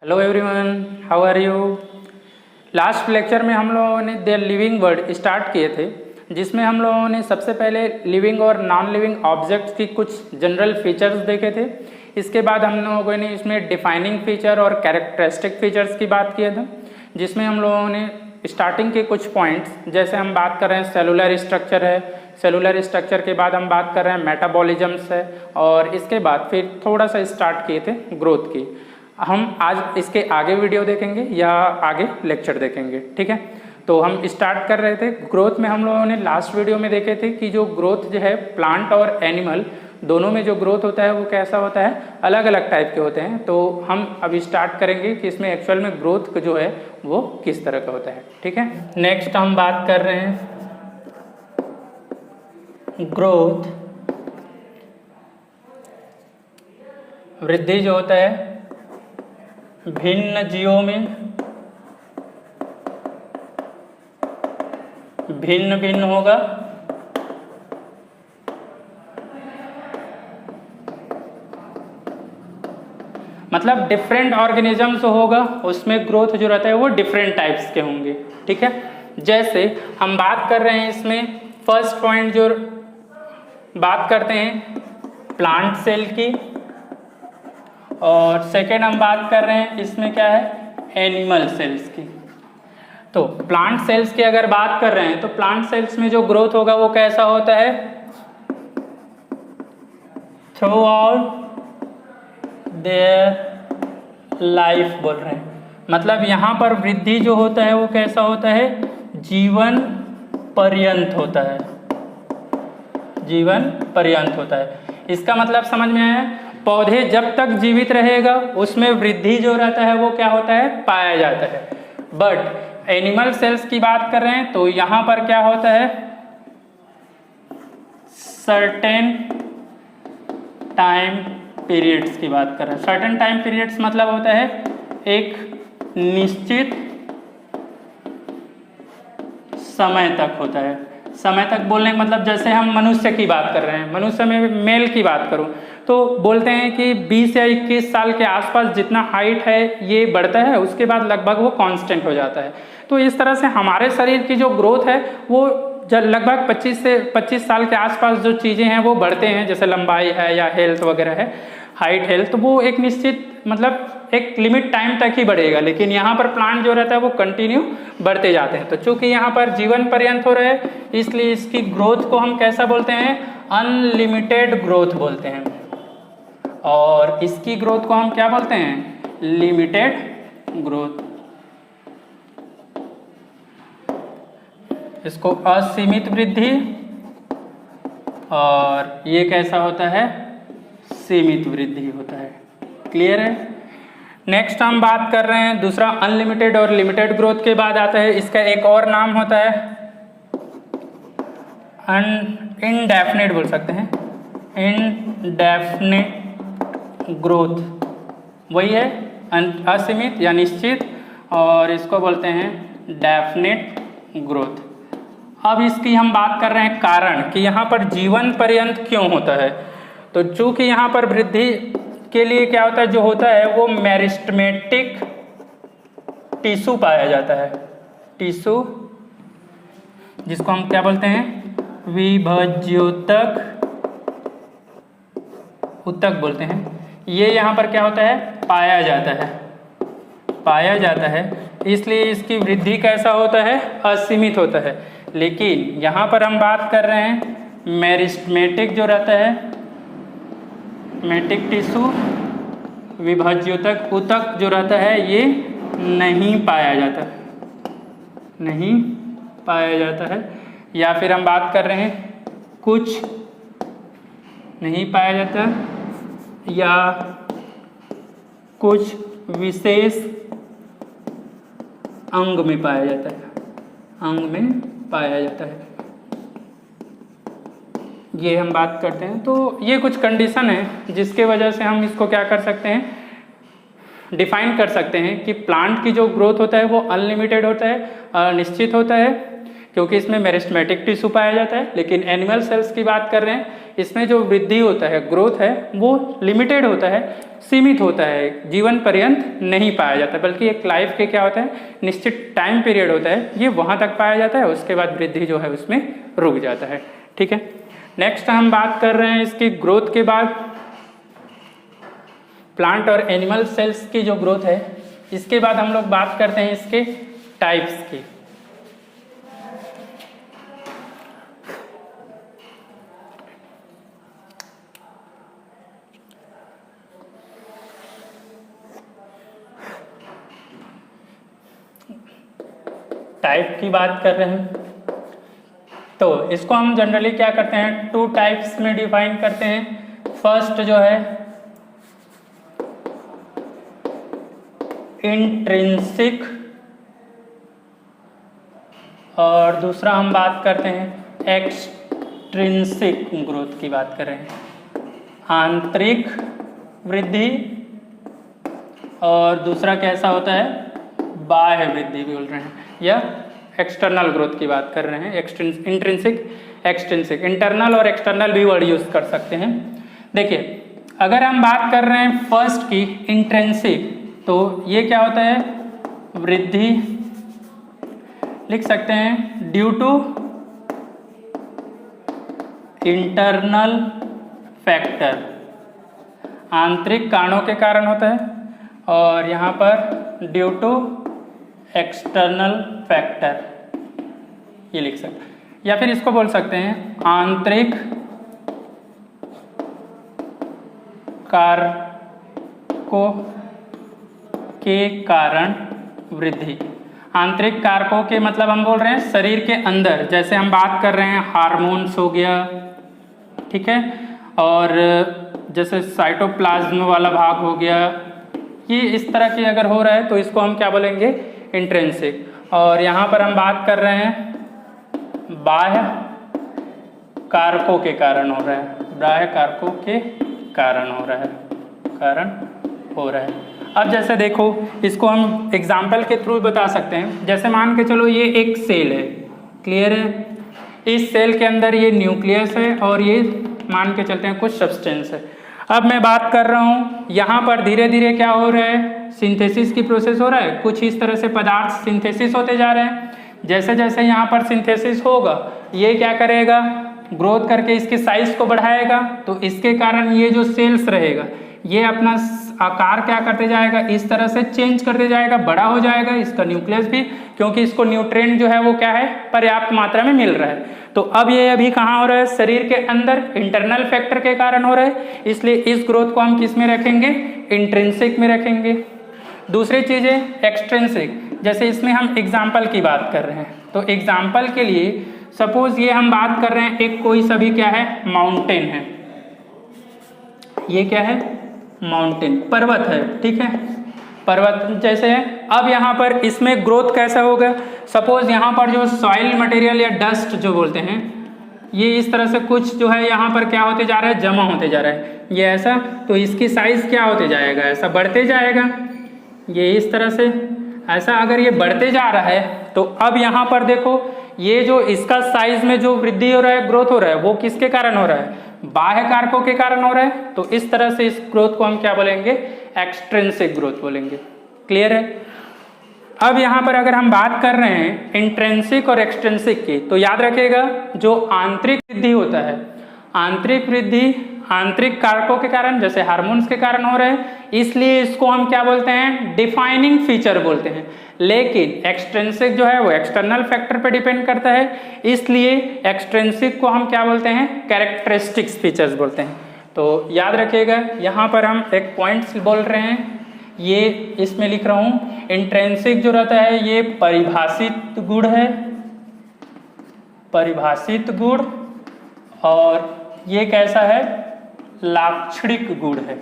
Hello everyone, how are you. Last lecture में हम लोगों ने द लिविंग वर्ड स्टार्ट किए थे, जिसमें हम लोगों ने सबसे पहले लिविंग और नॉन लिविंग ऑब्जेक्ट्स की कुछ जनरल फीचर्स देखे थे। इसके बाद हम लोगों ने इसमें डिफाइनिंग फीचर और कैरेक्टरिस्टिक फीचर्स की बात किया था, जिसमें हम लोगों ने स्टार्टिंग के कुछ पॉइंट्स, जैसे हम बात कर रहे हैं सेलुलर स्ट्रक्चर है, सेलुलर स्ट्रक्चर के बाद हम बात कर रहे हैं मेटाबॉलिज्म्स है, और इसके बाद फिर थोड़ा सा स्टार्ट किए थे ग्रोथ की। हम आज इसके आगे वीडियो देखेंगे या आगे लेक्चर देखेंगे, ठीक है। तो हम स्टार्ट कर रहे थे ग्रोथ में। हम लोगों ने लास्ट वीडियो में देखे थे कि जो ग्रोथ जो है प्लांट और एनिमल दोनों में जो ग्रोथ होता है वो कैसा होता है, अलग अलग टाइप के होते हैं। तो हम अभी स्टार्ट करेंगे कि इसमें एक्चुअल में ग्रोथ जो है वो किस तरह का होता है, ठीक है। नेक्स्ट हम बात कर रहे हैं ग्रोथ, वृद्धि जो होता है भिन्न जीवों में भिन्न भिन्न होगा। मतलब डिफरेंट ऑर्गेनिजम्स होगा, उसमें ग्रोथ जो रहता है वो डिफरेंट टाइप्स के होंगे, ठीक है। जैसे हम बात कर रहे हैं इसमें फर्स्ट पॉइंट जो बात करते हैं प्लांट सेल की, और सेकेंड हम बात कर रहे हैं इसमें क्या है, एनिमल सेल्स की। तो प्लांट सेल्स की अगर बात कर रहे हैं तो प्लांट सेल्स में जो ग्रोथ होगा वो कैसा होता है, थ्रू आउट देयर लाइफ बोल रहे हैं। मतलब यहाँ पर वृद्धि जो होता है वो कैसा होता है, जीवन पर्यंत होता है, जीवन पर्यंत होता है। इसका मतलब समझ में आया, पौधे जब तक जीवित रहेगा उसमें वृद्धि जो रहता है वो क्या होता है, पाया जाता है। बट एनिमल सेल्स की बात कर रहे हैं तो यहाँ पर क्या होता है, सर्टेन टाइम पीरियड्स की बात कर रहे हैं। सर्टेन टाइम पीरियड्स मतलब होता है एक निश्चित समय तक होता है। समय तक बोलने का मतलब जैसे हम मनुष्य की बात कर रहे हैं, मनुष्य में मेल की बात करूं तो बोलते हैं कि 20 या 21 साल के आसपास जितना हाइट है ये बढ़ता है, उसके बाद लगभग वो कांस्टेंट हो जाता है। तो इस तरह से हमारे शरीर की जो ग्रोथ है वो लगभग 25 साल के आसपास जो चीज़ें हैं वो बढ़ते हैं, जैसे लंबाई है या हेल्थ वगैरह है, हाइट हेल्थ, तो वो एक निश्चित मतलब एक लिमिट टाइम तक ही बढ़ेगा। लेकिन यहाँ पर प्लांट जो रहता है वो कंटिन्यू बढ़ते जाते हैं। तो चूंकि यहाँ पर जीवन पर्यंत हो रहे हैं इसलिए इसकी ग्रोथ को हम कैसा बोलते हैं, अनलिमिटेड ग्रोथ बोलते हैं, और इसकी ग्रोथ को हम क्या बोलते हैं, लिमिटेड ग्रोथ। इसको असीमित वृद्धि, और ये कैसा होता है, सीमित वृद्धि होता है। क्लियर है। नेक्स्ट हम बात कर रहे हैं दूसरा, अनलिमिटेड और लिमिटेड ग्रोथ के बाद आता है इसका एक और नाम होता है इनडेफिनिट बोल सकते हैं, इनडेफिनिट ग्रोथ। वही है असीमित या निश्चित, और इसको बोलते हैं डेफिनिट ग्रोथ। अब इसकी हम बात कर रहे हैं कारण कि यहाँ पर जीवन पर्यंत क्यों होता है। तो चूंकि यहाँ पर वृद्धि के लिए क्या होता है, जो होता है वो मेरिस्टेमेटिक टिश्यू पाया जाता है, टिश्यू जिसको हम क्या बोलते हैं, विभज्योतक ऊतक बोलते हैं। ये यहाँ पर क्या होता है, पाया जाता है, इसलिए इसकी वृद्धि कैसा होता है, असीमित होता है। लेकिन यहाँ पर हम बात कर रहे हैं मेरिस्टेमेटिक जो रहता है, मेटिक टिश्यू, विभज्योतक ऊतक जो रहता है ये नहीं पाया जाता है। या फिर हम बात कर रहे हैं कुछ नहीं पाया जाता, या कुछ विशेष अंग में पाया जाता है, ये हम बात करते हैं। तो ये कुछ कंडीशन है जिसके वजह से हम इसको क्या कर सकते हैं, डिफाइन कर सकते हैं कि प्लांट की जो ग्रोथ होता है वो अनलिमिटेड होता है, निश्चित होता है, क्योंकि इसमें मेरिस्टेमेटिक टिश्यू पाया जाता है। लेकिन एनिमल सेल्स की बात कर रहे हैं इसमें जो वृद्धि होता है, ग्रोथ है, वो लिमिटेड होता है, सीमित होता है, जीवन पर्यंत नहीं पाया जाता, बल्कि एक लाइफ के क्या होता है, निश्चित टाइम पीरियड होता है, ये वहाँ तक पाया जाता है, उसके बाद वृद्धि जो है उसमें रुक जाता है। ठीक है, नेक्स्ट हम बात कर रहे हैं इसकी ग्रोथ के बाद प्लांट और एनिमल सेल्स की जो ग्रोथ है, इसके बाद हम लोग बात करते हैं इसके टाइप्स की। टाइप की बात कर रहे हैं तो इसको हम जनरली क्या करते हैं, 2 टाइप्स में डिफाइन करते हैं। फर्स्ट जो है इंट्रिंसिक और दूसरा हम बात करते हैं एक्सट्रिंसिक ग्रोथ की बात कर रहे हैं, आंतरिक वृद्धि, और दूसरा कैसा होता है, बाह्य वृद्धि बोल रहे हैं, या एक्सटर्नल ग्रोथ की बात कर रहे हैं, इंट्रिंसिक एक्सट्रिंसिक, इंटरनल और एक्सटर्नल भी वर्ड यूज कर सकते हैं। देखिए अगर हम बात कर रहे हैं फर्स्ट की इंट्रिंसिक, तो ये क्या होता है, वृद्धि लिख सकते हैं ड्यू टू इंटरनल फैक्टर, आंतरिक कारणों के कारण होता है, और यहाँ पर ड्यू टू एक्सटर्नल फैक्टर, ये लिख सकते हैं, या फिर इसको बोल सकते हैं आंतरिक कारकों के कारण वृद्धि। आंतरिक कारकों के मतलब हम बोल रहे हैं शरीर के अंदर, जैसे हम बात कर रहे हैं हार्मोन्स हो गया, ठीक है, और जैसे साइटोप्लाज्म वाला भाग हो गया, ये इस तरह की अगर हो रहा है तो इसको हम क्या बोलेंगे, इंट्रिंसिक। और यहाँ पर हम बात कर रहे हैं बाह्य कारकों के कारण हो रहा है, बाह्य कारकों के कारण हो रहा है, अब जैसे देखो इसको हम एग्जाम्पल के थ्रू बता सकते हैं। जैसे मान के चलो ये एक सेल है, क्लियर है, इस सेल के अंदर ये न्यूक्लियस है और ये मान के चलते हैं कुछ सब्सटेंस है। अब मैं बात कर रहा हूँ यहाँ पर धीरे धीरे क्या हो रहा है, सिंथेसिस की प्रोसेस हो रहा है, कुछ इस तरह से पदार्थ सिंथेसिस होते जा रहे हैं। जैसे जैसे यहाँ पर सिंथेसिस होगा ये क्या करेगा, ग्रोथ करके इसके साइज को बढ़ाएगा, तो इसके कारण ये जो सेल्स रहेगा ये अपना आकार क्या करते जाएगा, इस तरह से चेंज करते जाएगा, बड़ा हो जाएगा इसका न्यूक्लियस भी, क्योंकि इसको न्यूट्रिएंट जो है वो क्या है, पर्याप्त मात्रा में मिल रहा है। तो अब ये अभी कहाँ हो रहा है, शरीर के अंदर, इंटरनल फैक्टर के कारण हो रहा है, इसलिए इस ग्रोथ को हम किस में रखेंगे, इंट्रिंसिक में रखेंगे। दूसरी चीज़ है एक्सट्रिंसिक, जैसे इसमें हम एग्जाम्पल की बात कर रहे हैं, तो एग्जाम्पल के लिए सपोज ये हम बात कर रहे हैं एक कोई सभी क्या है, माउंटेन है, ये क्या है, माउंटेन, पर्वत है, ठीक है, पर्वत जैसे है। अब यहाँ पर इसमें ग्रोथ कैसा होगा, सपोज यहाँ पर जो सॉइल मटेरियल या डस्ट जो बोलते हैं, ये इस तरह से कुछ जो है यहाँ पर क्या होते जा रहा है, जमा होते जा रहा है, ये ऐसा, तो इसकी साइज क्या होते जाएगा, ऐसा बढ़ते जाएगा, ये इस तरह से ऐसा अगर ये बढ़ते जा रहा है, तो अब यहाँ पर देखो ये जो इसका साइज में जो वृद्धि हो रहा है, ग्रोथ हो रहा है, वो किसके कारण हो रहा है, बाह्य कारकों के कारण हो रहा है। तो इस तरह से इस ग्रोथ को हम क्या बोलेंगे, एक्सट्रिंसिक ग्रोथ बोलेंगे, क्लियर है। अब यहाँ पर अगर हम बात कर रहे हैं इंट्रिंसिक और एक्सट्रिंसिक की, तो याद रखिएगा जो आंतरिक वृद्धि होता है, आंतरिक वृद्धि आंतरिक कारकों के कारण जैसे हार्मोन्स के कारण हो रहे हैं, इसलिए इसको हम क्या बोलते हैं, डिफाइनिंग फीचर बोलते हैं। लेकिन एक्सट्रिंसिक जो है वो एक्सटर्नल फैक्टर पे डिपेंड करता है, इसलिए एक्सट्रिंसिक को हम क्या बोलते हैं, कैरेक्टरिस्टिक्स फीचर्स बोलते हैं। तो याद रखिएगा यहाँ पर हम एक पॉइंट्स बोल रहे हैं, ये इसमें लिख रहा हूँ, इंट्रिंसिक जो रहता है ये परिभाषित गुण है, परिभाषित गुण, और ये कैसा है, लाक्षणिक गुण है।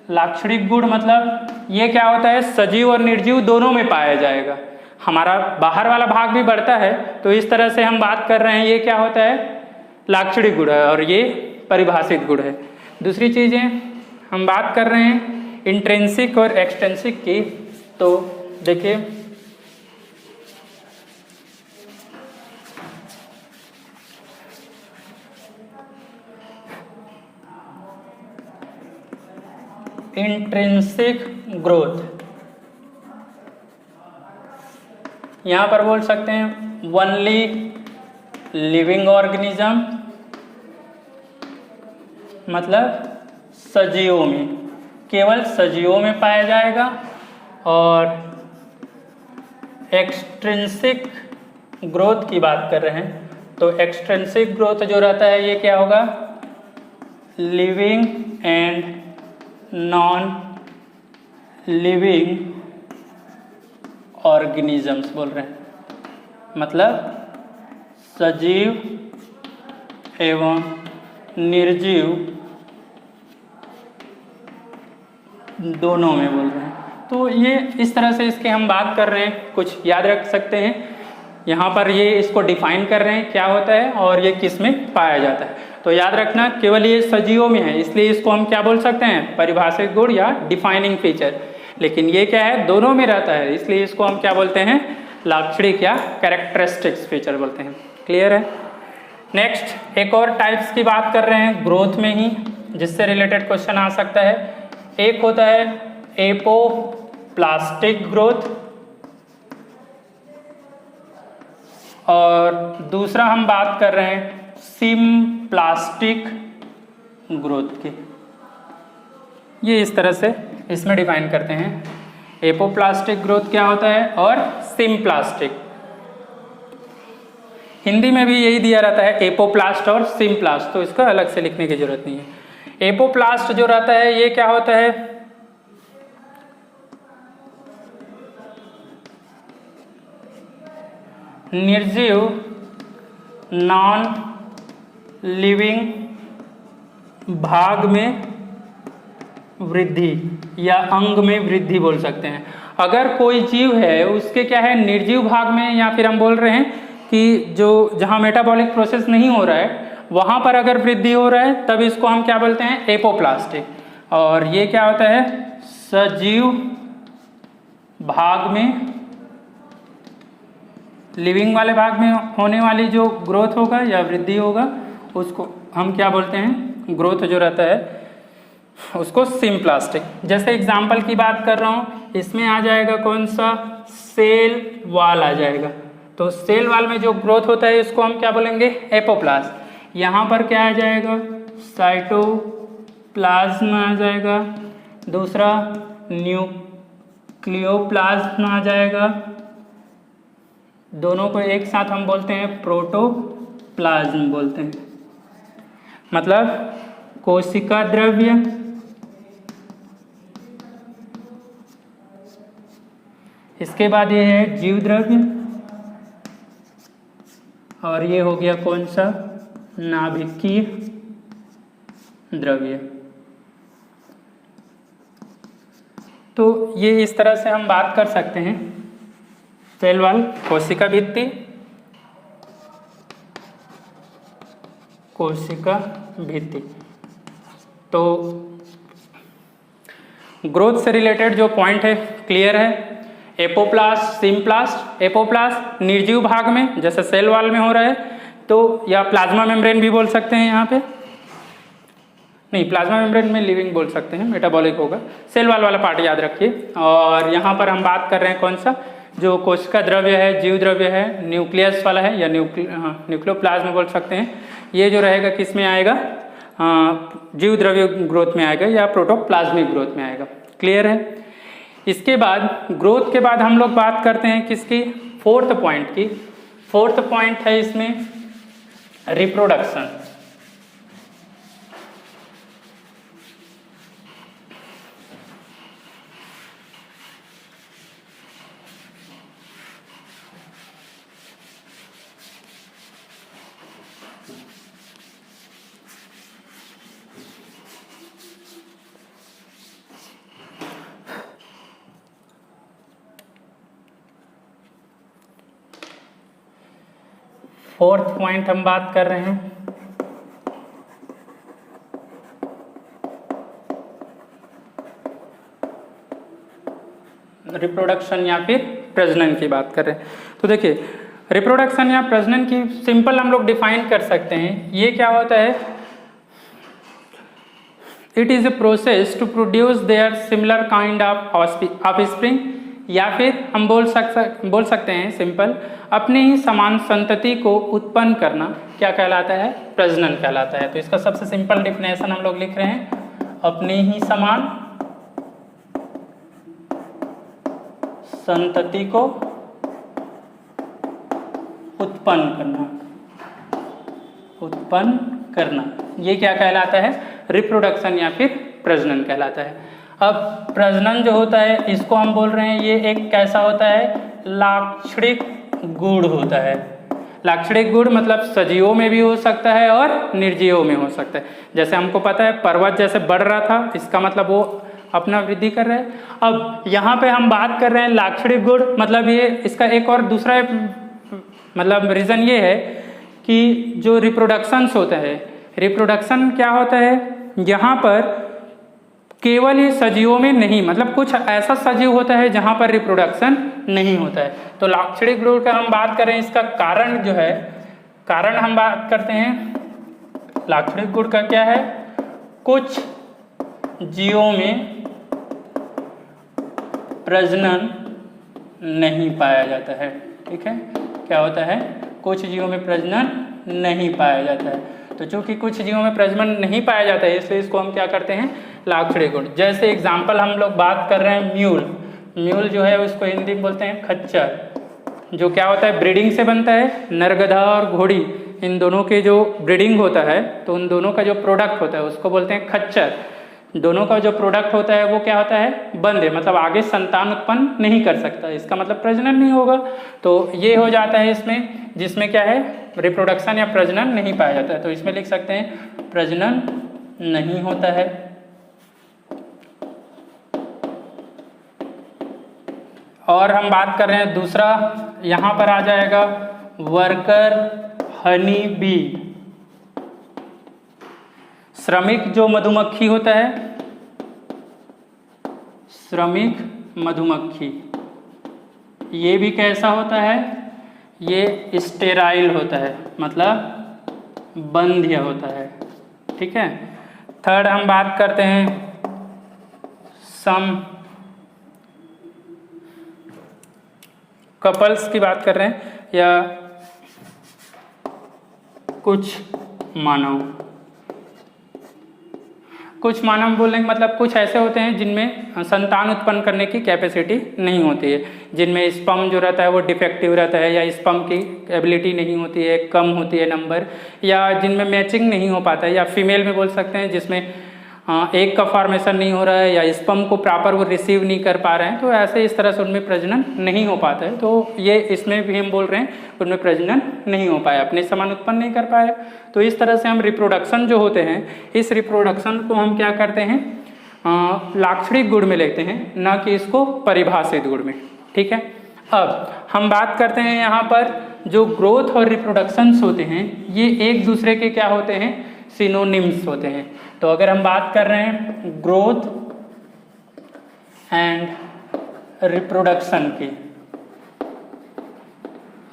लाक्षणिक गुण मतलब ये क्या होता है, सजीव और निर्जीव दोनों में पाया जाएगा, हमारा बाहर वाला भाग भी बढ़ता है, तो इस तरह से हम बात कर रहे हैं, ये क्या होता है, लाक्षणिक गुण है, और ये परिभाषित गुण है। दूसरी चीज़ें हम बात कर रहे हैं इंट्रिंसिक और एक्सट्रिंसिक की, तो देखिए इंट्रिंसिक ग्रोथ, यहां पर बोल सकते हैं ओनली लिविंग ऑर्गेनिज्म, मतलब सजीवों में, केवल सजीवों में पाया जाएगा। और एक्सट्रिंसिक ग्रोथ की बात कर रहे हैं तो एक्सट्रिंसिक ग्रोथ जो रहता है ये क्या होगा, living and non living organisms बोल रहे हैं, मतलब सजीव एवं निर्जीव दोनों में बोल रहे हैं। तो ये इस तरह से इसके हम बात कर रहे हैं, कुछ याद रख सकते हैं। यहाँ पर ये इसको डिफाइन कर रहे हैं क्या होता है और ये किस में पाया जाता है। तो याद रखना केवल ये सजीवों में है, इसलिए इसको हम क्या बोल सकते हैं, परिभाषिक गुण या डिफाइनिंग फीचर। लेकिन ये क्या है, दोनों में रहता है, इसलिए इसको हम क्या बोलते हैं, लाक्षणिक या कैरेक्टरिस्टिक्स फीचर बोलते हैं। क्लियर है। नेक्स्ट एक और टाइप्स की बात कर रहे हैं ग्रोथ में ही, जिससे रिलेटेड क्वेश्चन आ सकता है। एक होता है एपोप्लास्टिक ग्रोथ और दूसरा हम बात कर रहे हैं सिम्प्लास्टिक ग्रोथ की। ये इस तरह से इसमें डिफाइन करते हैं, एपोप्लास्टिक ग्रोथ क्या होता है और सिम्प्लास्टिक। हिंदी में भी यही दिया रहता है, एपोप्लास्ट और सिम्प्लास्ट, तो इसका अलग से लिखने की जरूरत नहीं है। एपोप्लास्ट जो रहता है ये क्या होता है, निर्जीव नॉन लिविंग भाग में वृद्धि या अंग में वृद्धि बोल सकते हैं। अगर कोई जीव है उसके क्या है, निर्जीव भाग में, या फिर हम बोल रहे हैं कि जो जहाँ मेटाबॉलिक प्रोसेस नहीं हो रहा है वहाँ पर अगर वृद्धि हो रहा है तब इसको हम क्या बोलते हैं, एपोप्लास्टिक। और ये क्या होता है, सजीव भाग में, लिविंग वाले भाग में होने वाली जो ग्रोथ होगा या वृद्धि होगा उसको हम क्या बोलते हैं, ग्रोथ जो रहता है उसको सिम्प्लास्टिक। जैसे एग्जाम्पल की बात कर रहा हूँ, इसमें आ जाएगा कौन सा, सेल वाल आ जाएगा। तो सेल वाल में जो ग्रोथ होता है इसको हम क्या बोलेंगे, एपोप्लास्ट। यहाँ पर क्या आ जाएगा, साइटोप्लाज्म आ जाएगा, दूसरा न्यूक्लियोप्लाज्म आ जाएगा, दोनों को एक साथ हम बोलते हैं प्रोटोप्लाज्म बोलते हैं, मतलब कोशिका द्रव्य। इसके बाद ये है जीव द्रव्य और ये हो गया कौन सा, नाभिकीय द्रव्य। तो ये इस तरह से हम बात कर सकते हैं, सेल वॉल, कोशिका भित्ति, कोशिका भित्ति। तो ग्रोथ से रिलेटेड जो पॉइंट है क्लियर है। एपोप्लास्ट, सिम्प्लास्ट, एपोप्लास्ट निर्जीव भाग में जैसे सेल वॉल में हो रहा है, तो या प्लाज्मा मेम्ब्रेन भी बोल सकते हैं, यहाँ पे नहीं, प्लाज्मा मेम्ब्रेन में लिविंग बोल सकते हैं, मेटाबॉलिक होगा। सेल वॉल वाला पार्ट याद रखिए। और यहाँ पर हम बात कर रहे हैं कौन सा, जो कोशिका द्रव्य है, जीव द्रव्य है, न्यूक्लियस वाला है या न्यूक्लियोप्लाज्म बोल सकते हैं। ये जो रहेगा किस में आएगा, जीव द्रव्य ग्रोथ में आएगा या प्रोटोप्लाज्मिक ग्रोथ में आएगा। क्लियर है। इसके बाद ग्रोथ के बाद हम लोग बात करते हैं किसकी, फोर्थ पॉइंट की। फोर्थ पॉइंट है इसमें रिप्रोडक्शन। फोर्थ पॉइंट हम बात कर रहे हैं रिप्रोडक्शन या फिर प्रजनन की बात कर रहे हैं। तो देखिए रिप्रोडक्शन या प्रजनन की सिंपल हम लोग डिफाइन कर सकते हैं। ये क्या होता है, it is a process to produce their similar kind of offspring, या फिर हम बोल सकते हैं सिंपल, अपने ही समान संतति को उत्पन्न करना क्या कहलाता है? प्रजनन कहलाता है। तो इसका सबसे सिंपल डिफिनेशन हम लोग लिख रहे हैं, अपने ही समान संतति को उत्पन्न करना, ये क्या कहलाता है? रिप्रोडक्शन या फिर प्रजनन कहलाता है। अब प्रजनन जो होता है इसको हम बोल रहे हैं, ये एक कैसा होता है? लाक्षणिक गुण होता है। लाक्षणिक गुण मतलब सजीवों में भी हो सकता है और निर्जीवों में हो सकता है। जैसे हमको पता है पर्वत जैसे बढ़ रहा था, इसका मतलब वो अपना वृद्धि कर रहे हैं। अब यहाँ पे हम बात कर रहे हैं लाक्षणिक गुण, मतलब ये इसका एक और दूसरा मतलब रीज़न ये है कि जो रिप्रोडक्शंस होता है, रिप्रोडक्शन क्या होता है यहाँ पर केवल ये सजीवों में नहीं, मतलब कुछ ऐसा सजीव होता है जहाँ पर रिप्रोडक्शन नहीं होता है। तो लाक्षणिक गुण का हम बात करें, इसका कारण जो है, कारण हम बात करते हैं लाक्षणिक गुण का क्या है? कुछ जीवों में प्रजनन नहीं पाया जाता है। ठीक है, क्या होता है? कुछ जीवों में प्रजनन नहीं पाया जाता है। तो चूंकि कुछ जीवों में प्रजनन नहीं पाया जाता है, इसलिए इसको हम क्या करते हैं? लाक्षणिक गुण। जैसे एग्जाम्पल हम लोग बात कर रहे हैं म्यूल। म्यूल जो है उसको हिंदी में बोलते हैं खच्चर, जो क्या होता है? ब्रीडिंग से बनता है। नरगधा और घोड़ी, इन दोनों के जो ब्रीडिंग होता है तो उन दोनों का जो प्रोडक्ट होता है उसको बोलते हैं खच्चर। दोनों का जो प्रोडक्ट होता है वो क्या होता है? बंद है, मतलब आगे संतान उत्पन्न नहीं कर सकता, इसका मतलब प्रजनन नहीं होगा। तो ये हो जाता है इसमें, जिसमें क्या है? रिप्रोडक्शन या प्रजनन नहीं पाया जाता है। तो इसमें लिख सकते हैं प्रजनन नहीं होता है। और हम बात कर रहे हैं दूसरा, यहाँ पर आ जाएगा वर्कर हनी बी। श्रमिक जो मधुमक्खी होता है, श्रमिक मधुमक्खी, ये भी कैसा होता है? ये स्टेराइल होता है, मतलब बंध्य होता है। ठीक है। थर्ड हम बात करते हैं सम कपल्स की बात कर रहे हैं, या कुछ मानव। कुछ मानव बोलने का मतलब कुछ ऐसे होते हैं जिनमें संतान उत्पन्न करने की कैपेसिटी नहीं होती है, जिनमें स्पर्म जो रहता है वो डिफेक्टिव रहता है, या स्पर्म की एबिलिटी नहीं होती है, कम होती है नंबर, या जिनमें मैचिंग नहीं हो पाता है, या फीमेल में बोल सकते हैं जिसमें एक का फॉर्मेशन नहीं हो रहा है, या स्पर्म को प्रॉपर वो रिसीव नहीं कर पा रहे हैं। तो ऐसे इस तरह से उनमें प्रजनन नहीं हो पाता है। तो ये इसमें भी हम बोल रहे हैं उनमें प्रजनन नहीं हो पाया, अपने समान उत्पन्न नहीं कर पाए। तो इस तरह से हम रिप्रोडक्शन जो होते हैं, इस रिप्रोडक्शन को हम क्या करते हैं? लाक्षणिक गुण में लेते हैं, ना कि इसको परिभाषित गुण में। ठीक है। अब हम बात करते हैं यहाँ पर जो ग्रोथ और रिप्रोडक्शंस होते हैं, ये एक दूसरे के क्या होते हैं? सिनोनिम्स होते हैं। तो अगर हम बात कर रहे हैं ग्रोथ एंड रिप्रोडक्शन की,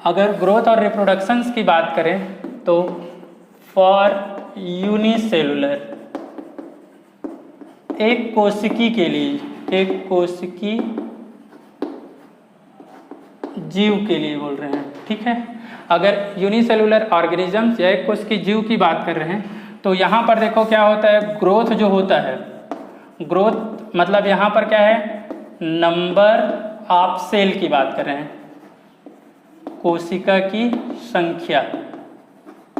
अगर ग्रोथ और रिप्रोडक्शंस की बात करें तो फॉर यूनिसेलुलर, एक कोशिकी के लिए, एक कोशिकी जीव के लिए बोल रहे हैं। ठीक है। अगर यूनिसेलुलर ऑर्गेनिजम्स या एक कोशिकी जीव की बात कर रहे हैं तो यहाँ पर देखो क्या होता है? ग्रोथ जो होता है, ग्रोथ मतलब यहाँ पर क्या है? नंबर ऑफ सेल की बात कर रहे हैं, कोशिका की संख्या,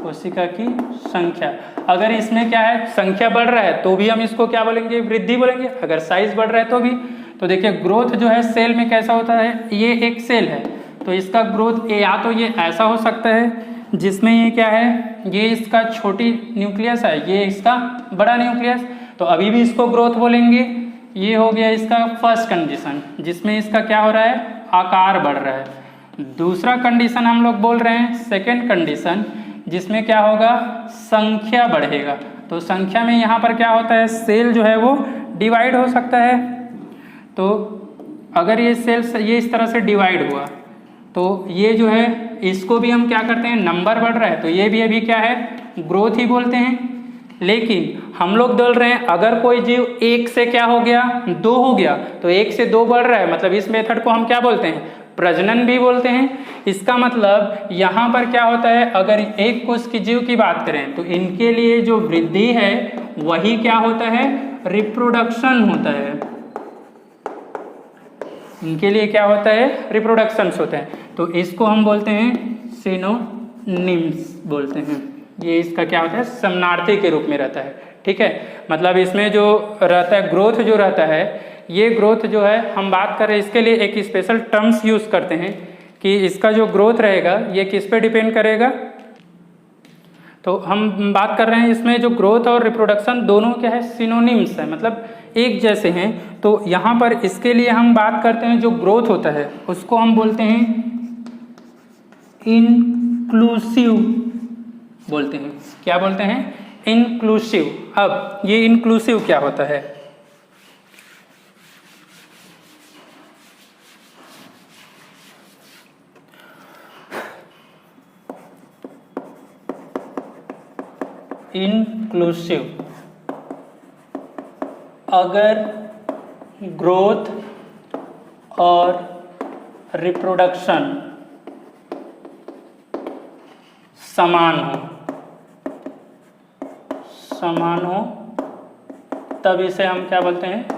कोशिका की संख्या। अगर इसमें क्या है? संख्या बढ़ रहा है तो भी हम इसको क्या बोलेंगे? वृद्धि बोलेंगे। अगर साइज बढ़ रहा है तो भी। तो देखिए ग्रोथ जो है सेल में कैसा होता है? ये एक सेल है तो इसका ग्रोथ या तो ये ऐसा हो सकता है जिसमें ये क्या है? ये इसका छोटी न्यूक्लियस है, ये इसका बड़ा न्यूक्लियस, तो अभी भी इसको ग्रोथ बोलेंगे। ये हो गया इसका फर्स्ट कंडीशन, जिसमें इसका क्या हो रहा है? आकार बढ़ रहा है। दूसरा कंडीशन हम लोग बोल रहे हैं सेकेंड कंडीशन, जिसमें क्या होगा? संख्या बढ़ेगा। तो संख्या में यहाँ पर क्या होता है? सेल जो है वो डिवाइड हो सकता है। तो अगर ये सेल ये इस तरह से डिवाइड हुआ तो ये जो है इसको भी हम क्या करते हैं? नंबर बढ़ रहा है तो ये भी अभी क्या है? ग्रोथ ही बोलते हैं। लेकिन हम लोग बोल रहे हैं अगर कोई जीव एक से क्या हो गया, दो हो गया, तो एक से दो बढ़ रहा है, मतलब इस मेथड को हम क्या बोलते हैं, प्रजनन भी बोलते हैं। इसका मतलब यहाँ पर क्या होता है, अगर एक कोष की जीव की बात करें तो इनके लिए जो वृद्धि है वही क्या होता है, रिप्रोडक्शन होता है। इनके लिए क्या होता है, रिप्रोडक्शंस होते हैं। तो इसको हम बोलते हैं सिनोनिम्स बोलते हैं। ये इसका क्या होता है, समानार्थी के रूप में रहता है। ठीक है, मतलब इसमें जो रहता है ग्रोथ जो रहता है, ये ग्रोथ जो है हम बात कर रहे हैं, इसके लिए एक स्पेशल टर्म्स यूज करते हैं कि इसका जो ग्रोथ रहेगा ये किस पे डिपेंड करेगा। तो हम बात कर रहे हैं इसमें जो ग्रोथ और रिप्रोडक्शन दोनों क्या है, सिनोनिम्स है, मतलब एक जैसे हैं। तो यहाँ पर इसके लिए हम बात करते हैं जो ग्रोथ होता है उसको हम बोलते हैं इंक्लूसिव बोलते हैं। क्या बोलते हैं, इंक्लूसिव। अब ये इंक्लूसिव क्या होता है, इंक्लूसिव, अगर ग्रोथ और रिप्रोडक्शन समान हो तब इसे हम क्या बोलते हैं,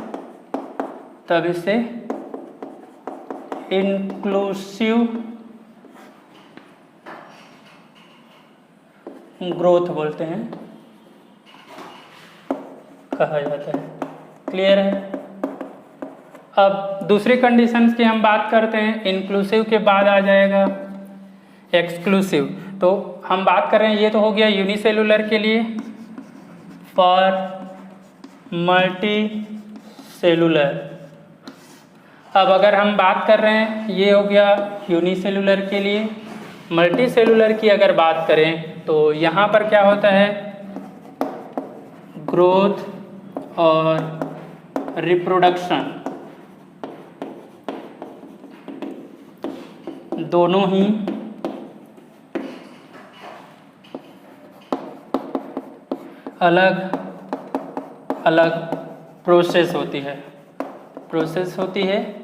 तब इसे इंक्लूसिव ग्रोथ बोलते हैं, कहा जाता है। क्लियर है। अब दूसरी कंडीशंस की हम बात करते हैं। इंक्लूसिव के बाद आ जाएगा एक्सक्लूसिव। तो हम बात कर रहे हैं, ये तो हो गया यूनिसेलुलर के लिए। फॉर मल्टी सेलुलर, अब अगर हम बात कर रहे हैं, ये हो गया यूनिसेलुलर के लिए। मल्टी सेलुलर की अगर बात करें तो यहाँ पर क्या होता है, ग्रोथ और रिप्रोडक्शन दोनों ही अलग अलग प्रोसेस होती है,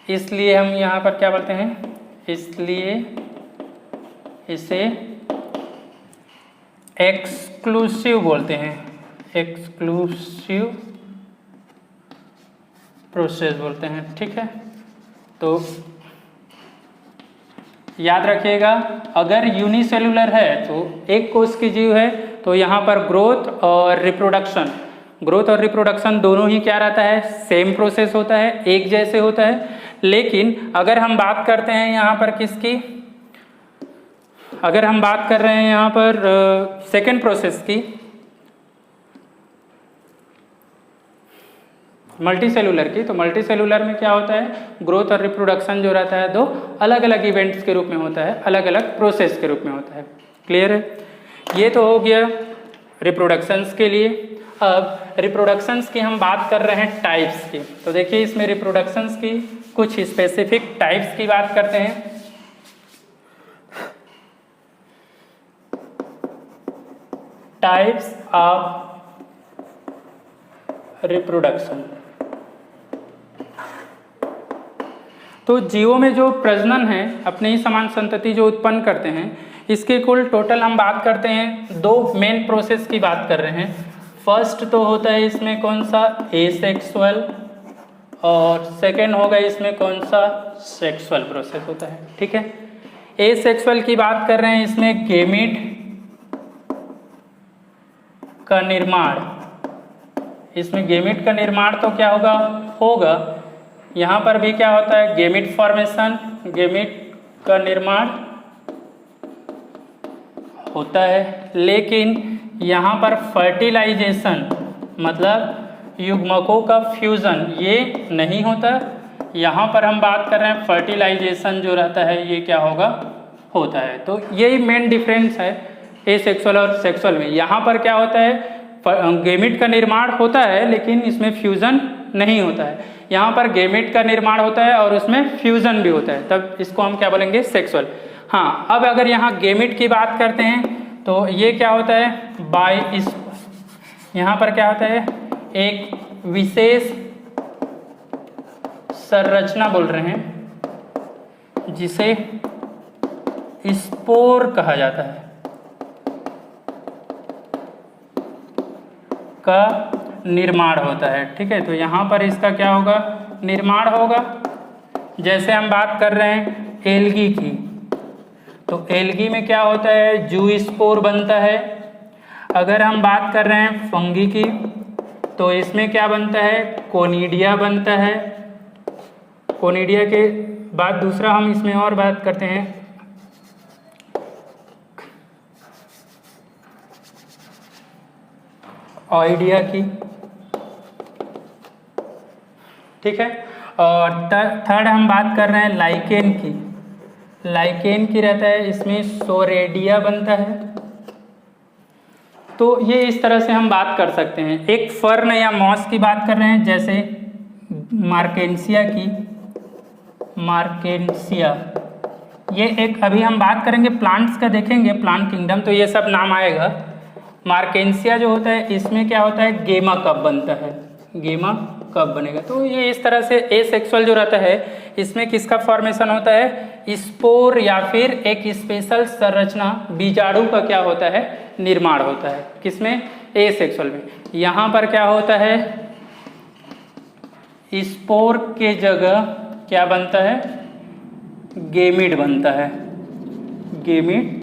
इसलिए हम यहाँ पर क्या बोलते हैं, इसलिए इसे एक्सक्लूसिव बोलते हैं, एक्सक्लूसिव प्रोसेस बोलते हैं। ठीक है, तो याद रखिएगा, अगर यूनिसेलुलर है तो एक कोष की जीव है तो यहाँ पर ग्रोथ और रिप्रोडक्शन दोनों ही क्या रहता है, सेम प्रोसेस होता है, एक जैसे होता है। लेकिन अगर हम बात करते हैं यहाँ पर किसकी, अगर हम बात कर रहे हैं यहाँ पर सेकेंड प्रोसेस की, मल्टी सेलुलर की, तो मल्टी सेलुलर में क्या होता है, ग्रोथ और रिप्रोडक्शन जो रहता है दो अलग अलग इवेंट्स के रूप में होता है, अलग अलग प्रोसेस के रूप में होता है। क्लियर है। ये तो हो गया रिप्रोडक्शंस के लिए। अब रिप्रोडक्शंस की हम बात कर रहे हैं टाइप्स की। तो देखिए इसमें रिप्रोडक्शंस की कुछ स्पेसिफिक टाइप्स की बात करते हैं। Types of reproduction. तो जीवों में जो प्रजनन है, अपने ही समान संतति जो उत्पन्न करते हैं, इसके कुल टोटल हम बात करते हैं, दो मेन प्रोसेस की बात कर रहे हैं। फर्स्ट तो होता है इसमें कौन सा, एसेक्सुअल, और सेकेंड होगा इसमें कौन सा, सेक्सुअल प्रोसेस होता है। ठीक है, एसेक्सुअल की बात कर रहे हैं, इसमें गेमीट का निर्माण, इसमें गेमीट का निर्माण तो क्या होगा यहाँ पर भी क्या होता है, गेमीट फॉर्मेशन, गेमीट का निर्माण होता है। लेकिन यहाँ पर फर्टिलाइजेशन मतलब युग्मकों का फ्यूजन ये नहीं होता। यहाँ पर हम बात कर रहे हैं फर्टिलाइजेशन जो रहता है ये क्या होता है। तो यही मेन डिफरेंस है एसेक्सुअल और सेक्सुअल में। यहाँ पर क्या होता है, गेमिट का निर्माण होता है लेकिन इसमें फ्यूजन नहीं होता है। यहाँ पर गेमिट का निर्माण होता है और उसमें फ्यूजन भी होता है, तब इसको हम क्या बोलेंगे, सेक्सुअल। हाँ, अब अगर यहाँ गेमिट की बात करते हैं तो ये क्या होता है बाय इस, यहाँ पर क्या होता है एक विशेष संरचना बोल रहे हैं जिसे स्पोर कहा जाता है का निर्माण होता है। ठीक है, तो यहाँ पर इसका क्या होगा निर्माण होगा। जैसे हम बात कर रहे हैं एल्गी की, तो एल्गी में क्या होता है जूस्पोर बनता है। अगर हम बात कर रहे हैं फंगी की, तो इसमें क्या बनता है कोनिडिया बनता है। कोनिडिया के बाद दूसरा हम इसमें और बात करते हैं ऑइडिया की। ठीक है, और थर्ड हम बात कर रहे हैं लाइकेन की। लाइकेन की रहता है, इसमें सोरेडिया बनता है। तो ये इस तरह से हम बात कर सकते हैं। एक फर्न या मॉस की बात कर रहे हैं, जैसे मार्केंसिया की, मार्केंसिया ये एक, अभी हम बात करेंगे प्लांट्स का, देखेंगे प्लांट किंगडम, तो ये सब नाम आएगा। मार्केंसिया जो होता है इसमें क्या होता है गेमा कब बनता है, गेमा कब बनेगा। तो ये इस तरह से एसेक्सुअल जो रहता है इसमें किसका फॉर्मेशन होता है स्पोर या फिर एक स्पेशल संरचना बीजाणु का क्या होता है निर्माण होता है। किसमें एसेक्सुअल में। यहाँ पर क्या होता है स्पोर के जगह क्या बनता है गेमिड बनता है, गेमिड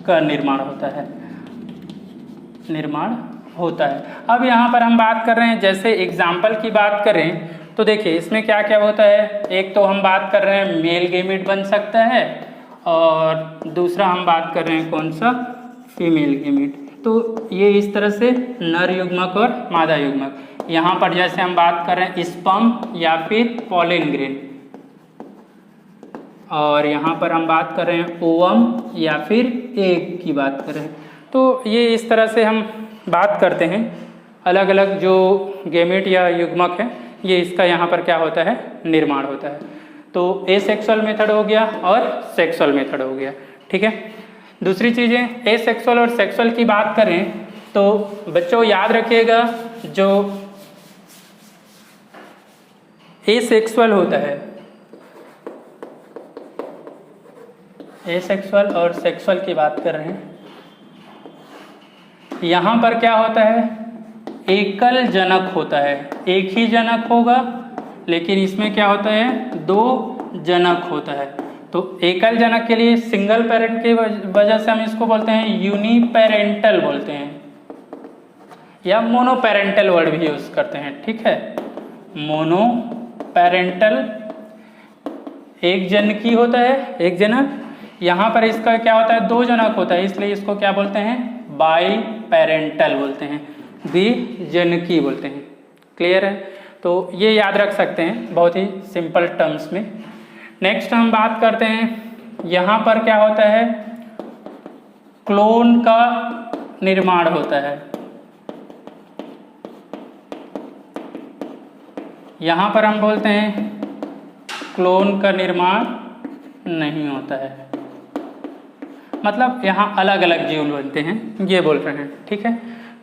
का निर्माण होता है, निर्माण होता है। अब यहाँ पर हम बात कर रहे हैं, जैसे एग्जाम्पल की बात करें तो देखिए इसमें क्या क्या होता है। एक तो हम बात कर रहे हैं मेल गेमिड बन सकता है, और दूसरा हम बात कर रहे हैं कौन सा फीमेल गेमिड। तो ये इस तरह से नर युग्मक और मादा युग्मक। यहाँ पर जैसे हम बात कर रहे हैं स्पर्म या फिर पॉलन ग्रेन, और यहाँ पर हम बात कर रहे हैं ओवम या फिर एग की बात कर रहे हैं। तो ये इस तरह से हम बात करते हैं अलग अलग जो गेमेट या युग्मक है, ये इसका यहाँ पर क्या होता है निर्माण होता है। तो एसेक्सुअल मेथड हो गया और सेक्सुअल मेथड हो गया। ठीक है, दूसरी चीज़ें एसेक्सुअल और सेक्सुअल की बात करें तो बच्चों याद रखिएगा, जो एसेक्सुअल होता है, एसेक्सुअल और सेक्सुअल की बात कर रहे हैं, यहाँ पर क्या होता है एकल जनक होता है, एक ही जनक होगा, लेकिन इसमें क्या होता है दो जनक होता है। तो एकल जनक के लिए सिंगल पेरेंट की वजह से हम इसको बोलते हैं यूनिपेरेंटल बोलते हैं, या मोनोपेरेंटल वर्ड भी यूज करते हैं। ठीक है, मोनोपेरेंटल एक जनकी होता है, एक जनक। यहाँ पर इसका क्या होता है दो जनक होता है, इसलिए इसको क्या बोलते हैं बाई पेरेंटल बोलते हैं, द्विजनकी बोलते हैं। क्लियर है, तो ये याद रख सकते हैं बहुत ही सिंपल टर्म्स में। नेक्स्ट हम बात करते हैं, यहाँ पर क्या होता है क्लोन का निर्माण होता है। यहाँ पर हम बोलते हैं क्लोन का निर्माण नहीं होता है, मतलब यहाँ अलग अलग जीव बनते हैं, ये बोल रहे हैं। ठीक है,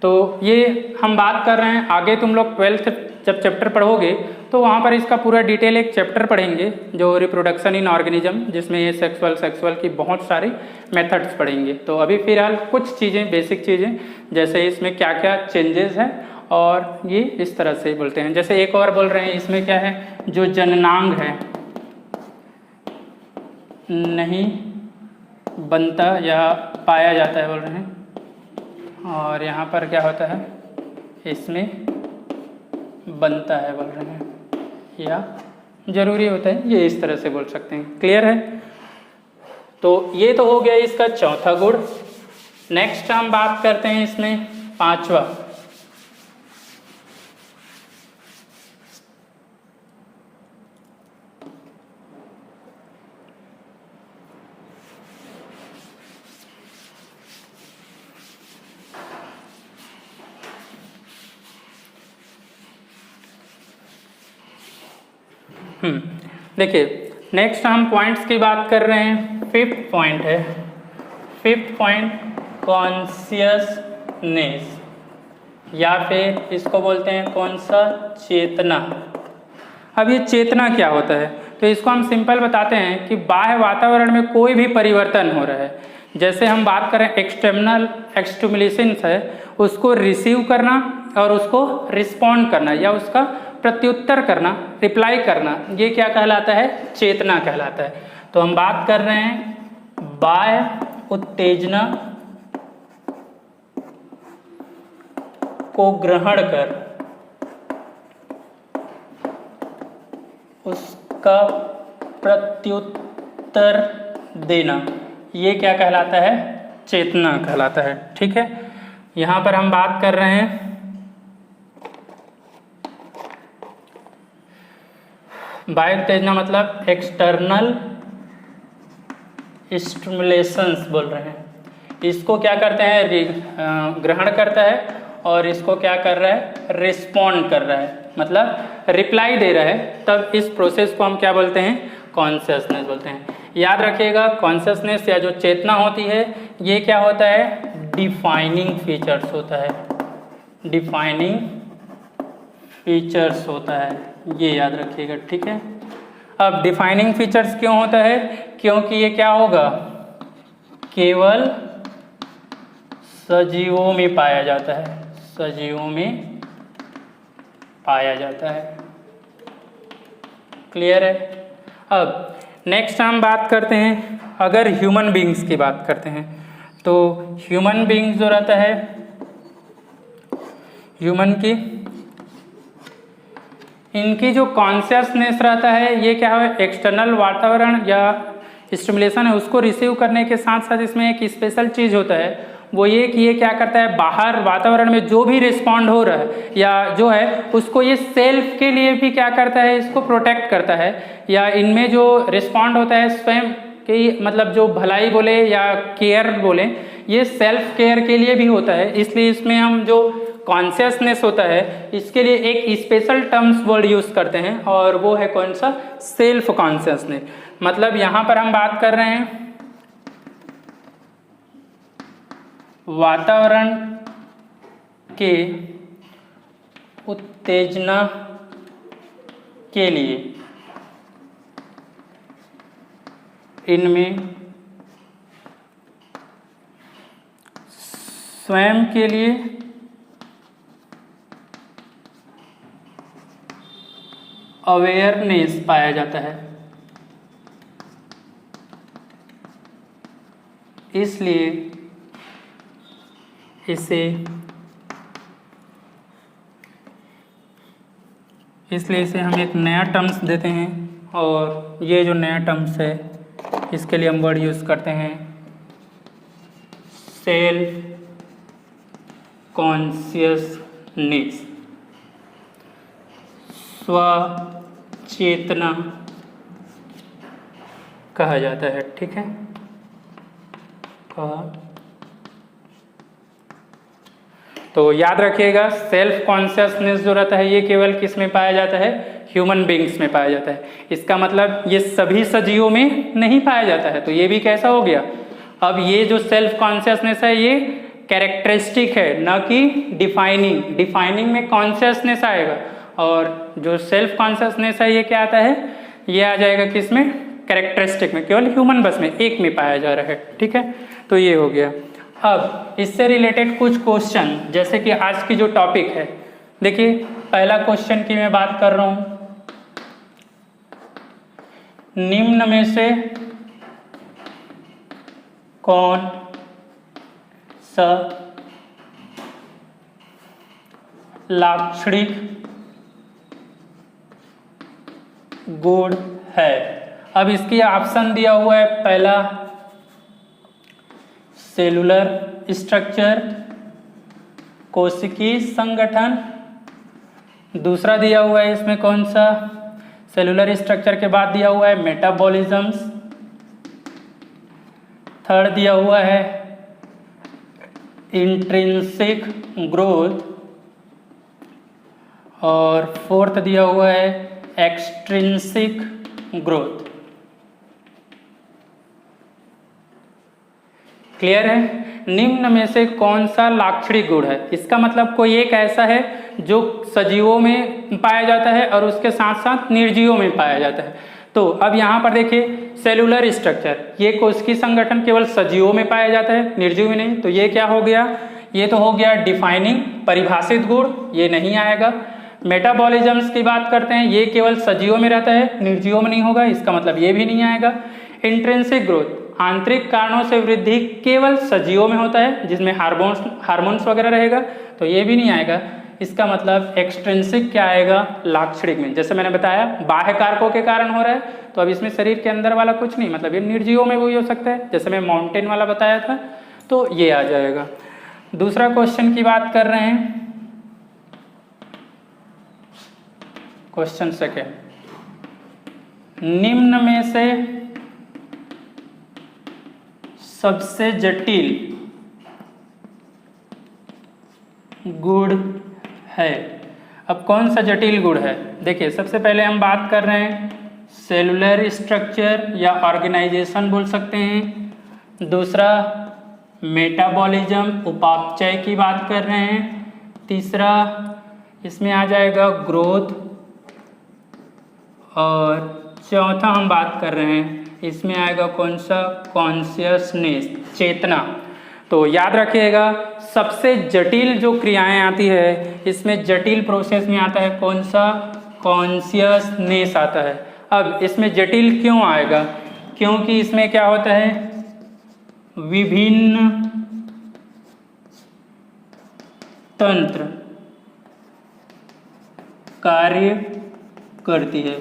तो ये हम बात कर रहे हैं। आगे तुम लोग 12th जब चैप्टर पढ़ोगे तो वहाँ पर इसका पूरा डिटेल एक चैप्टर पढ़ेंगे जो रिप्रोडक्शन इन ऑर्गेनिज्म, जिसमें ये सेक्सुअल की बहुत सारे मेथड्स पढ़ेंगे। तो अभी फिलहाल कुछ चीज़ें, बेसिक चीज़ें, जैसे इसमें क्या क्या चेंजेस हैं और ये इस तरह से बोलते हैं। जैसे एक और बोल रहे हैं, इसमें क्या है जो जननांग है नहीं बनता या पाया जाता है बोल रहे हैं, और यहाँ पर क्या होता है इसमें बनता है बोल रहे हैं या जरूरी होता है, ये इस तरह से बोल सकते हैं। क्लियर है, तो ये तो हो गया इसका चौथा गुण। नेक्स्ट हम बात करते हैं इसमें पांचवा, देखिए नेक्स्ट हम पॉइंट्स की बात कर रहे हैं। फिफ्थ पॉइंट है, फिफ्थ पॉइंट कॉन्शियसनेस, या फिर इसको बोलते हैं कौन सा, चेतना। अब ये चेतना क्या होता है, तो इसको हम सिंपल बताते हैं कि बाह्य वातावरण में कोई भी परिवर्तन हो रहा है, जैसे हम बात करें एक्सटर्नल स्टिमुलेशन है, उसको रिसीव करना और उसको रिस्पॉन्ड करना या उसका प्रत्युत्तर करना, रिप्लाई करना, ये क्या कहलाता है, चेतना कहलाता है। तो हम बात कर रहे हैं बाह्य उत्तेजना को ग्रहण कर उसका प्रत्युत्तर देना, ये क्या कहलाता है, चेतना कहलाता है। ठीक है, यहाँ पर हम बात कर रहे हैं बाह्य उत्तेजना मतलब एक्सटर्नल स्टिमुलेशंस बोल रहे हैं, इसको क्या करते हैं, ग्रहण करता है, और इसको क्या कर रहा है, रिस्पॉन्ड कर रहा है, मतलब रिप्लाई दे रहा है, तब इस प्रोसेस को हम क्या बोलते हैं, कॉन्शियसनेस बोलते हैं। याद रखिएगा कॉन्शियसनेस या जो चेतना होती है ये क्या होता है, डिफाइनिंग फीचर्स होता है, डिफाइनिंग फीचर्स होता है, ये याद रखिएगा। ठीक है, अब डिफाइनिंग फीचर्स क्यों होता है, क्योंकि ये क्या होगा, केवल सजीवों में पाया जाता है, सजीवों में पाया जाता है। क्लियर है। अब नेक्स्ट हम बात करते हैं, अगर ह्यूमन बींग्स की बात करते हैं, तो ह्यूमन बींग्स जो रहता है, ह्यूमन की इनकी जो कॉन्शियसनेस रहता है, ये क्या है, एक्सटर्नल वातावरण या स्टिमुलेशन है उसको रिसीव करने के साथ साथ इसमें एक स्पेशल चीज़ होता है, वो ये कि ये क्या करता है, बाहर वातावरण में जो भी रिस्पॉन्ड हो रहा है या जो है उसको ये सेल्फ के लिए भी क्या करता है, इसको प्रोटेक्ट करता है, या इनमें जो रिस्पॉन्ड होता है स्वयं की, मतलब जो भलाई बोले या केयर बोले, ये सेल्फ केयर के लिए भी होता है। इसलिए इसमें हम जो कॉन्शियसनेस होता है इसके लिए एक स्पेशल टर्म्स वर्ड यूज करते हैं, और वो है कौन सा, सेल्फ कॉन्शियसनेस। मतलब यहाँ पर हम बात कर रहे हैं वातावरण के उत्तेजना के लिए इनमें स्वयं के लिए अवेयरनेस पाया जाता है, इसलिए इसे हम एक नया टर्म्स देते हैं, और ये जो नया टर्म्स है इसके लिए हम वर्ड यूज करते हैं सेल्फ कॉन्शियसनेस, स्वचेतना कहा जाता है। ठीक है, तो याद रखिएगा सेल्फ कॉन्शियसनेस जो रहता है ये केवल किस में पाया जाता है, ह्यूमन बींग्स में पाया जाता है। इसका मतलब ये सभी सजीवों में नहीं पाया जाता है, तो ये भी कैसा हो गया। अब ये जो सेल्फ कॉन्शियसनेस है ये कैरेक्टरिस्टिक है, न कि डिफाइनिंग। डिफाइनिंग में कॉन्शियसनेस आएगा, और जो सेल्फ कॉन्शियसनेस है ये क्या आता है, ये आ जाएगा किस में, कैरेक्टरिस्टिक में, केवल ह्यूमन बस में एक में पाया जा रहा है। ठीक है, तो ये हो गया। अब इससे रिलेटेड कुछ क्वेश्चन, जैसे कि आज की जो टॉपिक है, देखिए पहला क्वेश्चन की मैं बात कर रहा हूं, निम्न में से कौन सा लाक्षणिक गुण है। अब इसकी ऑप्शन दिया हुआ है, पहला सेलुलर स्ट्रक्चर, कोशिकीय संगठन, दूसरा दिया हुआ है इसमें कौन सा, सेलुलर स्ट्रक्चर के बाद दिया हुआ है मेटाबॉलिज्म्स, थर्ड दिया हुआ है इंट्रिंसिक ग्रोथ, और फोर्थ दिया हुआ है एक्सट्रिंसिक ग्रोथ। क्लियर है। निम्न में से कौन सा लाक्षणिक गुण है। इसका मतलब कोई एक ऐसा है जो सजीवों में पाया जाता है और उसके साथ साथ निर्जीवों में पाया जाता है। तो अब यहाँ पर देखिए सेलुलर स्ट्रक्चर, ये कोशिकीय संगठन केवल सजीवों में पाया जाता है, निर्जीव में नहीं। तो ये क्या हो गया, ये तो हो गया डिफाइनिंग परिभाषित गुण, ये नहीं आएगा। मेटाबॉलिज्म्स की बात करते हैं, ये केवल सजीवों में रहता है, निर्जीवों में नहीं होगा, इसका मतलब ये भी नहीं आएगा। इंट्रिंसिक ग्रोथ, आंतरिक कारणों से वृद्धि केवल सजीवों में होता है, जिसमें हार्मोन्स वगैरह रहेगा, तो ये भी नहीं आएगा। इसका मतलब एक्सट्रिंसिक क्या आएगा, लाक्षणिक में। जैसे मैंने बताया बाह्य कारकों के कारण हो रहा है, तो अब इसमें शरीर के अंदर वाला कुछ नहीं, मतलब ये निर्जीवों में भी हो सकता है, जैसे मैं माउंटेन वाला बताया था, तो ये आ जाएगा। दूसरा क्वेश्चन की बात कर रहे हैं, क्वेश्चन सेकेंड, निम्न में से सबसे जटिल गुण है। अब कौन सा जटिल गुण है, देखिए सबसे पहले हम बात कर रहे हैं सेलुलर स्ट्रक्चर या ऑर्गेनाइजेशन बोल सकते हैं। दूसरा मेटाबॉलिज्म, उपापचय की बात कर रहे हैं। तीसरा इसमें आ जाएगा ग्रोथ, और चौथा हम बात कर रहे हैं इसमें आएगा कौन सा, कॉन्शियसनेस, चेतना। तो याद रखिएगा सबसे जटिल जो क्रियाएं आती है इसमें जटिल प्रोसेस में आता है कौन सा, कॉन्शियसनेस आता है। अब इसमें जटिल क्यों आएगा, क्योंकि इसमें क्या होता है, विभिन्न तंत्र कार्य करती है।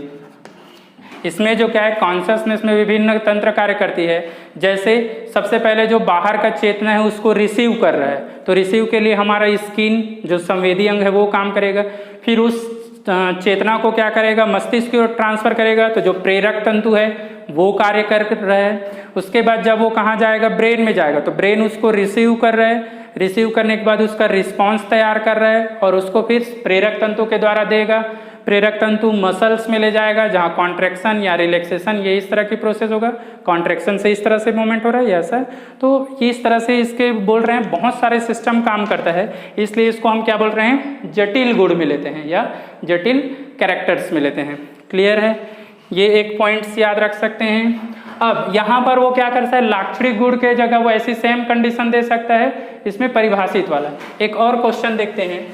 इसमें जो क्या है, कॉन्शियसनेस में विभिन्न तंत्र कार्य करती है। जैसे सबसे पहले जो बाहर का चेतना है उसको रिसीव कर रहा है, तो रिसीव के लिए हमारा स्किन जो संवेदी अंग है वो काम करेगा, फिर उस चेतना को क्या करेगा, मस्तिष्क की ओर ट्रांसफर करेगा, तो जो प्रेरक तंतु है वो कार्य कर रहा है। उसके बाद जब वो कहाँ जाएगा, ब्रेन में जाएगा, तो ब्रेन उसको रिसीव कर रहा है, रिसीव करने के बाद उसका रिस्पॉन्स तैयार कर रहा है और उसको फिर प्रेरक तंतु के द्वारा देगा। प्रेरक तंतु मसल्स में ले जाएगा जहाँ कॉन्ट्रैक्शन या रिलैक्सेशन, ये इस तरह की प्रोसेस होगा। कॉन्ट्रैक्शन से इस तरह से मूवमेंट हो रहा है ऐसा, तो इस तरह से इसके बोल रहे हैं बहुत सारे सिस्टम काम करता है, इसलिए इसको हम क्या बोल रहे हैं, जटिल गुण में लेते हैं या जटिल कैरेक्टर्स में लेते हैं। क्लियर है, ये एक पॉइंट्स याद रख सकते हैं। अब यहाँ पर वो क्या करता है, लाक्षणिक गुण के जगह वो ऐसी सेम कंडीशन दे सकता है, इसमें परिभाषित वाला। एक और क्वेश्चन देखते हैं,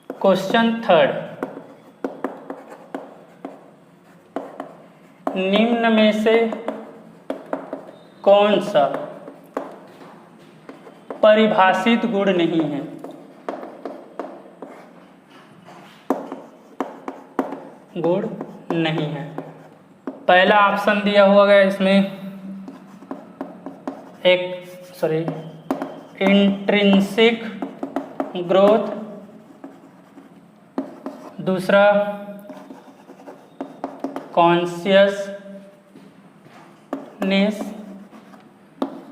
क्वेश्चन थर्ड, निम्न में से कौन सा परिभाषित गुण नहीं है। गुण नहीं है। पहला ऑप्शन दिया हुआ है इसमें इंट्रिंसिक ग्रोथ, दूसरा कॉन्शियसनेस,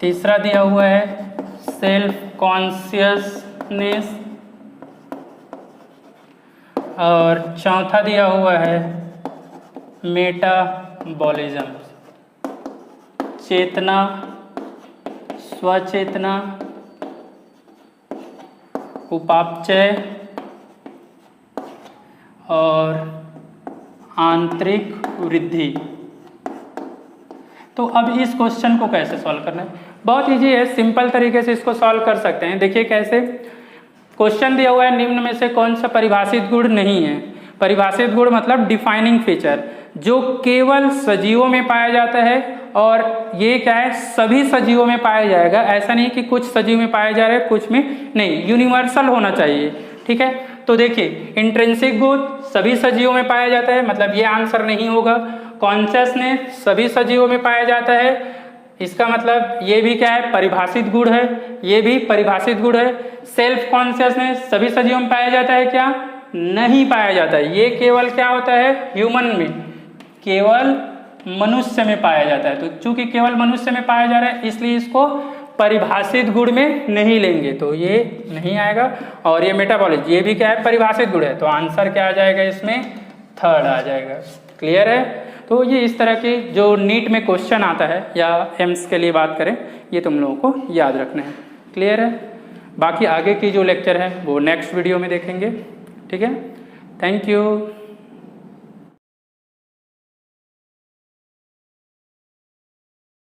तीसरा दिया हुआ है सेल्फ कॉन्शियसनेस, और चौथा दिया हुआ है मेटाबॉलिज्म, चेतना, स्वचेतना, उपापचय और आंतरिक वृद्धि। तो अब इस क्वेश्चन को कैसे सॉल्व करना है, बहुत इजी है, सिंपल तरीके से इसको सॉल्व कर सकते हैं। देखिए कैसे, क्वेश्चन दिया हुआ है निम्न में से कौन सा परिभाषित गुण नहीं है। परिभाषित गुण मतलब डिफाइनिंग फीचर, जो केवल सजीवों में पाया जाता है, और ये क्या है, सभी सजीवों में पाया जाएगा। ऐसा नहीं कि कुछ सजीव में पाया जा रहा है कुछ में नहीं, यूनिवर्सल होना चाहिए। ठीक है, तो देखिए इंट्रिंसिक गुण सभी सजीवों में पाया जाता है, मतलब ये आंसर नहीं होगा। कॉन्शियसनेस सभी सजीवों में पाया जाता है, इसका मतलब ये भी क्या है, परिभाषित गुण है, ये भी परिभाषित गुण है। सेल्फ कॉन्शियसनेस सभी सजीवों में पाया जाता है क्या, नहीं पाया जाता है, ये केवल क्या होता है, ह्यूमन में, केवल मनुष्य में पाया जाता है। तो चूंकि केवल मनुष्य में पाया जा रहा है इसलिए इसको परिभाषित गुण में नहीं लेंगे, तो ये नहीं आएगा। और ये मेटाबॉलिज्म, ये भी क्या है, परिभाषित गुण है, तो आंसर क्या आ जाएगा इसमें, थर्ड आ जाएगा। क्लियर है? तो ये इस तरह के जो नीट में क्वेश्चन आता है या एम्स के लिए बात करें, ये तुम लोगों को याद रखना है। क्लियर है? बाकी आगे की जो लेक्चर है वो नेक्स्ट वीडियो में देखेंगे। ठीक है, थैंक यू।